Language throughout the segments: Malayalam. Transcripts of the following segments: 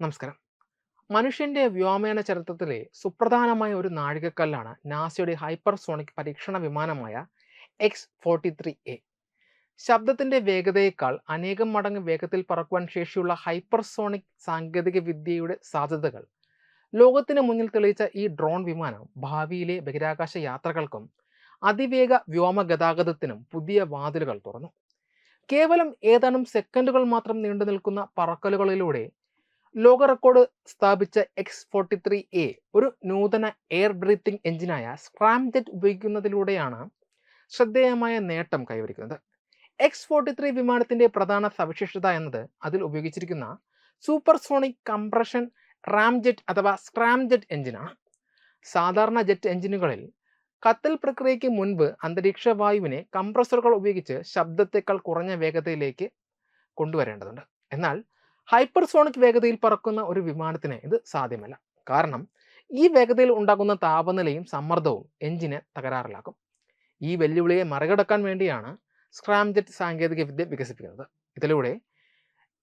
നമസ്കാരം. മനുഷ്യന്റെ വ്യോമയാന ചരിത്രത്തിലെ സുപ്രധാനമായ ഒരു നാഴികക്കല്ലാണ് നാസയുടെ ഹൈപ്പർസോണിക് പരീക്ഷണ വിമാനമായ X-43A. ശബ്ദത്തിന്റെ വേഗതയേക്കാൾ അനേകം മടങ്ങ് വേഗത്തിൽ പറക്കുവാൻ ശേഷിയുള്ള ഹൈപ്പർസോണിക് സാങ്കേതിക വിദ്യയുടെ സാധ്യതകൾ ലോകത്തിന് മുന്നിൽ തെളിയിച്ച ഈ ഡ്രോൺ വിമാനം ഭാവിയിലെ ബഹിരാകാശ യാത്രകൾക്കും അതിവേഗ വ്യോമ ഗതാഗതത്തിനും പുതിയ വാതിലുകൾ തുറന്നു. കേവലം ഏതാനും സെക്കൻഡുകൾ മാത്രം നീണ്ടു നിൽക്കുന്ന പറക്കലുകളിലൂടെ ലോക റെക്കോർഡ് സ്ഥാപിച്ച X-43A ഒരു നൂതന എയർ ബ്രീത്തിങ് എഞ്ചിനായ സ്ക്രാംജെറ്റ് ഉപയോഗിക്കുന്നതിലൂടെയാണ് ശ്രദ്ധേയമായ നേട്ടം കൈവരിക്കുന്നത്. X-43 വിമാനത്തിന്റെ പ്രധാന സവിശേഷത എന്നത് അതിൽ ഉപയോഗിച്ചിരിക്കുന്ന സൂപ്പർസോണിക് കംപ്രഷൻ റാംജെറ്റ് അഥവാ സ്ക്രാംജെറ്റ് എഞ്ചിനാണ്. സാധാരണ ജെറ്റ് എഞ്ചിനുകളിൽ കത്തൽ പ്രക്രിയയ്ക്ക് മുൻപ് അന്തരീക്ഷ വായുവിനെ കംപ്രസറുകൾ ഉപയോഗിച്ച് ശബ്ദത്തേക്കാൾ കുറഞ്ഞ വേഗതയിലേക്ക് കൊണ്ടുവരേണ്ടതുണ്ട്. എന്നാൽ ഹൈപ്പർസോണിക് വേഗതയിൽ പറക്കുന്ന ഒരു വിമാനത്തിന് ഇത് സാധ്യമല്ല. കാരണം ഈ വേഗതയിൽ ഉണ്ടാകുന്ന താപനിലയും സമ്മർദ്ദവും എഞ്ചിനെ തകരാറിലാക്കും. ഈ വെല്ലുവിളിയെ മറികടക്കാൻ വേണ്ടിയാണ് സ്ക്രാംജെറ്റ് സാങ്കേതിക വിദ്യ വികസിപ്പിക്കുന്നത്. ഇതിലൂടെ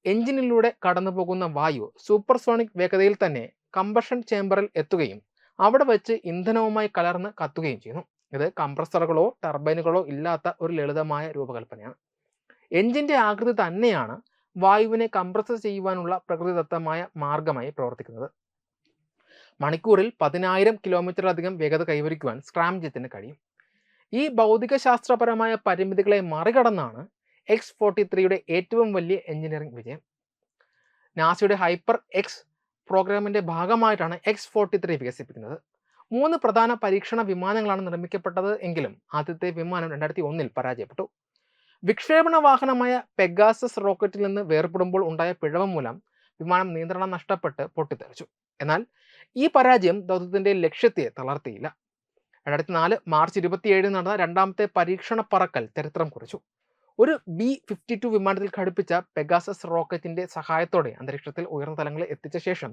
എഞ്ചിനിലൂടെ കടന്നുപോകുന്ന വായു സൂപ്പർസോണിക് വേഗതയിൽ തന്നെ കമ്പഷൻ ചേംബറിൽ എത്തുകയും അവിടെ വെച്ച് ഇന്ധനവുമായി കലർന്ന് കത്തുകയും ചെയ്യുന്നു. ഇത് കംപ്രസറുകളോ ടർബൈനുകളോ ഇല്ലാത്ത ഒരു ലളിതമായ രൂപകൽപ്പനയാണ്. എഞ്ചിന്റെ ആകൃതി തന്നെയാണ് വായുവിനെ കംപ്രസ് ചെയ്യുവാനുള്ള പ്രകൃതിദത്തമായ മാർഗമായി പ്രവർത്തിക്കുന്നത്. മണിക്കൂറിൽ 10,000 കിലോമീറ്ററിലധികം വേഗത കൈവരിക്കുവാൻ സ്ക്രാംജെറ്റിന് കഴിയും. ഈ ഭൗതികശാസ്ത്രപരമായ പരിമിതികളെ മറികടന്നാണ് X-43യുടെ ഏറ്റവും വലിയ എഞ്ചിനീയറിംഗ് വിജയം. നാസയുടെ ഹൈപ്പർ എക്സ് പ്രോഗ്രാമിന്റെ ഭാഗമായിട്ടാണ് X-43 വികസിപ്പിക്കുന്നത്. 3 പ്രധാന പരീക്ഷണ വിമാനങ്ങളാണ് നിർമ്മിക്കപ്പെട്ടത് എങ്കിലും ആദ്യത്തെ വിമാനം 2001 പരാജയപ്പെട്ടു. വിക്ഷേപണ വാഹനമായ പെഗാസസ് റോക്കറ്റിൽ നിന്ന് വേർപെടുമ്പോൾ ഉണ്ടായ പിഴവ് മൂലം വിമാനം നിയന്ത്രണം നഷ്ടപ്പെട്ട് പൊട്ടിത്തെറിച്ചു. എന്നാൽ ഈ പരാജയം ദൗത്യത്തിന്റെ ലക്ഷ്യത്തെ തളർത്തിയില്ല. 2004 മാർച്ച് 27 നടന്ന രണ്ടാമത്തെ പരീക്ഷണ പറക്കൽ ചരിത്രം കുറിച്ചു. ഒരു B-52 വിമാനത്തിൽ ഘടിപ്പിച്ച പെഗാസസ് റോക്കറ്റിന്റെ സഹായത്തോടെ അന്തരീക്ഷത്തിൽ ഉയർന്ന തലങ്ങളിൽ എത്തിച്ച ശേഷം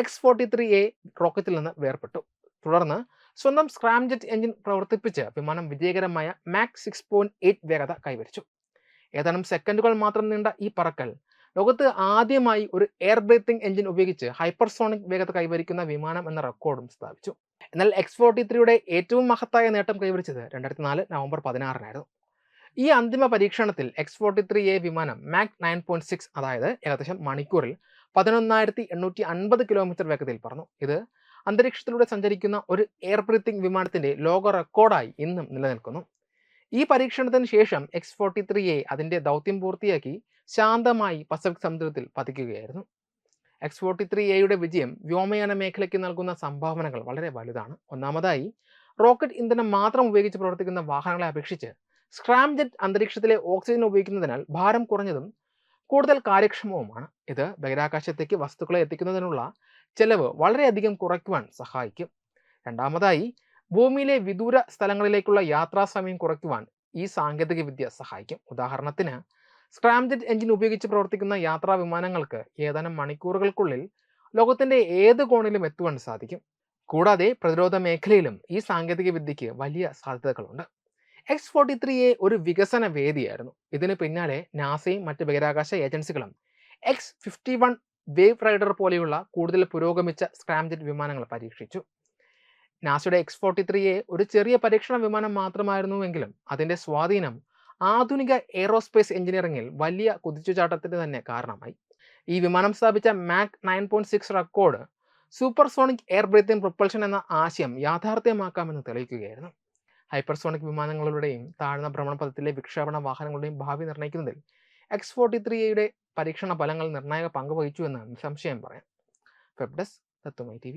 X-43A റോക്കറ്റിൽ നിന്ന് വേർപെട്ടു. തുടർന്ന് സ്വന്തം സ്ക്രാംജെറ്റ് എഞ്ചിൻ പ്രവർത്തിപ്പിച്ച് വിമാനം വിജയകരമായ മാക് 6.8 വേഗത കൈവരിച്ചു. ഏതാനും സെക്കൻഡുകൾ മാത്രം നീണ്ട ഈ പറക്കൽ ലോകത്ത് ആദ്യമായി ഒരു എയർ ബ്രീത്തിങ് എഞ്ചിൻ ഉപയോഗിച്ച് ഹൈപ്പർസോണിക് വേഗത കൈവരിക്കുന്ന വിമാനം എന്ന റെക്കോർഡും സ്ഥാപിച്ചു. എന്നാൽ X-43യുടെ ഏറ്റവും മഹത്തായ നേട്ടം കൈവരിച്ചത് 2004 നവംബർ 16 ഈ അന്തിമ പരീക്ഷണത്തിൽ X-43A വിമാനം മാക് 9.6 അതായത് ഏകദേശം മണിക്കൂറിൽ 11,850 കിലോമീറ്റർ വേഗതയിൽ പറന്നു. ഇത് അന്തരീക്ഷത്തിലൂടെ സഞ്ചരിക്കുന്ന ഒരു എയർ ബ്രീത്തിങ് വിമാനത്തിന്റെ ലോക റെക്കോർഡായി ഇന്നും നിലനിൽക്കുന്നു. ഈ പരീക്ഷണത്തിന് ശേഷം X-43A അതിന്റെ ദൗത്യം പൂർത്തിയാക്കി ശാന്തമായി പസഫിക് സമുദ്രത്തിൽ പതിക്കുകയായിരുന്നു. X-43Aയുടെ വിജയം വ്യോമയാന മേഖലയ്ക്ക് നൽകുന്ന സംഭാവനകൾ വളരെ വലുതാണ്. ഒന്നാമതായി, റോക്കറ്റ് ഇന്ധനം മാത്രം ഉപയോഗിച്ച് പ്രവർത്തിക്കുന്ന വാഹനങ്ങളെ അപേക്ഷിച്ച് സ്ക്രാംജെറ്റ് അന്തരീക്ഷത്തിലെ ഓക്സിജൻ ഉപയോഗിക്കുന്നതിനാൽ ഭാരം കുറഞ്ഞതും കൂടുതൽ കാര്യക്ഷമവുമാണ്. ഇത് ബഹിരാകാശത്തേക്ക് വസ്തുക്കളെ എത്തിക്കുന്നതിനുള്ള ചെലവ് വളരെയധികം കുറയ്ക്കുവാൻ സഹായിക്കും. രണ്ടാമതായി, ഭൂമിയിലെ വിദൂര സ്ഥലങ്ങളിലേക്കുള്ള യാത്രാസമയം കുറയ്ക്കുവാൻ ഈ സാങ്കേതിക വിദ്യ സഹായിക്കും. ഉദാഹരണത്തിന്, സ്ക്രാംജെറ്റ് എഞ്ചിൻ ഉപയോഗിച്ച് പ്രവർത്തിക്കുന്ന യാത്രാ വിമാനങ്ങൾക്ക് ഏതാനും മണിക്കൂറുകൾക്കുള്ളിൽ ലോകത്തിന്റെ ഏത് കോണിലും എത്തുവാൻ സാധിക്കും. കൂടാതെ പ്രതിരോധ മേഖലയിലും ഈ സാങ്കേതിക വിദ്യയ്ക്ക് വലിയ സാധ്യതകളുണ്ട്. X-43A ഒരു വികസന വേദിയായിരുന്നു. ഇതിന് പിന്നാലെ നാസയും മറ്റ് ബഹിരാകാശ ഏജൻസികളും X-51 വേവ് റൈഡർ പോലെയുള്ള കൂടുതൽ പുരോഗമിച്ച സ്ക്രാംജെറ്റ് വിമാനങ്ങൾ പരീക്ഷിച്ചു. നാസയുടെ X-43A ഒരു ചെറിയ പരീക്ഷണ വിമാനം മാത്രമായിരുന്നുവെങ്കിലും അതിന്റെ സ്വാധീനം ആധുനിക എയ്റോസ്പേസ് എഞ്ചിനീയറിംഗിൽ വലിയ കുതിച്ചുചാട്ടത്തിന് തന്നെ കാരണമായി. ഈ വിമാനം സ്ഥാപിച്ച Mac 9.6 record supersonic air breathing propulsion എന്ന ആശയം യാഥാർത്ഥ്യമാക്കാമെന്ന് തെളിയിക്കുകയായിരുന്നു. ഹൈപ്പർസോണിക് വിമാനങ്ങളുടെയും താഴ്ന്ന ഭ്രമണപഥത്തിലെ വിക്ഷേപണ വാഹനങ്ങളുടെയും ഭാവി നിർണ്ണയിക്കുന്നതിൽ X-43Aയുടെ പരീക്ഷണ ഫലങ്ങൾ നിർണായക പങ്ക് വഹിച്ചു എന്ന് നിസ്സംശയം പറയാം. വെബ് ഡെസ്ക് തത്വമൈ TV.